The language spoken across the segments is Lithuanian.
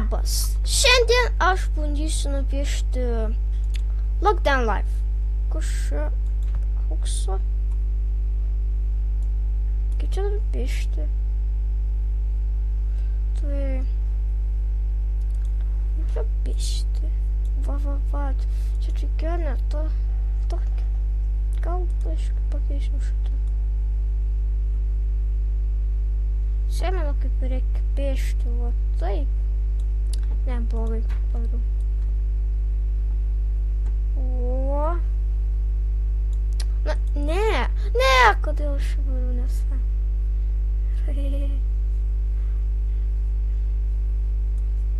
Labas! Šiandien aš bandysiu nupiešti Lockdown Life. Kas čia? Aukso? Kaip čia nupiešti? Tai... Čia piešti. Va. Čia reikia ne to. Tokį. Gal aišku pakeisim šitą. Semenu, kaip reikia piešti. Va taip. Neblogai padariau. O. Na, ne, kodėl aš vadau nesą.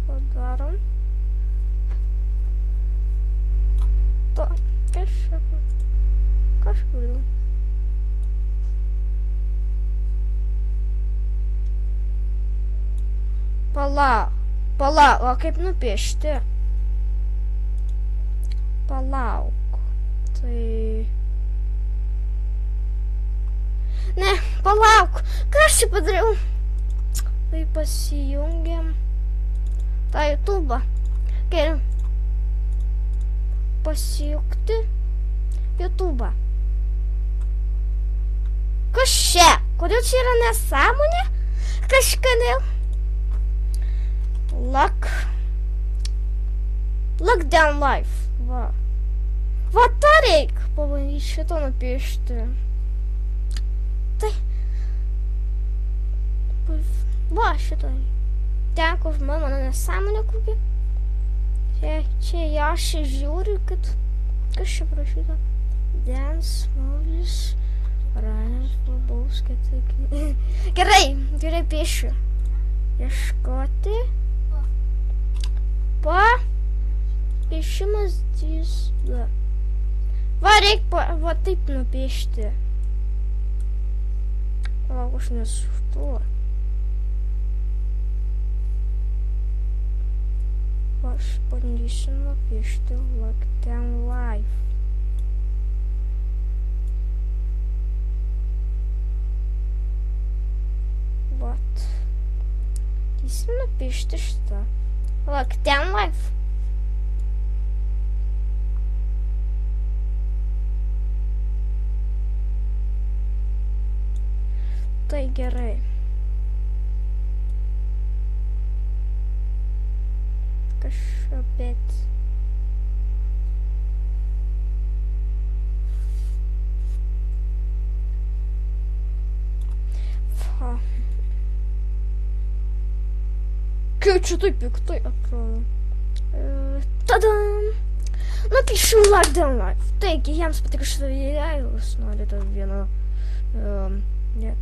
Padarom. To, kažkur. Palauk, o kaip nupiešti? Palauk. Tai... Ne, palauk. Ką aš čia padariau? Tai pasijungiam. tą YouTube'ą. Geriau. Pasijungti YouTube'ą. Kas čia? Kodėl čia yra nesąmonė? Kažkodėl. Lockdown Life. Va. Va tą reik pabandyti šitą nupiešti. Tai. Va šitą. Ten, kur mano nesąmonė kokia. Čia aš žiūriu, kad... Kas čia prašyta? Dance, movies, Ryan, Bobaus, Gerai piešiu. Ieškoti. Piešimas dysla. Va, reik va taip nupiešti. Palauk, aš nesuštuoju. Aš bandysiu nupiešti Lockdown Life. Vat. Bandysiu nupiešti šitą. Lockdown Life. Tai gerai. Kažkaip. Kaip čia taip piktai atrodo. Tadam! Nupišiu Lockdown Life. Taigi, jiems patiko šitą video, jūs norite vieną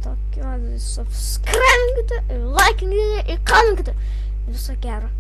tokio, subscribe-kite, like-kite ir comment-kite. Viso gero.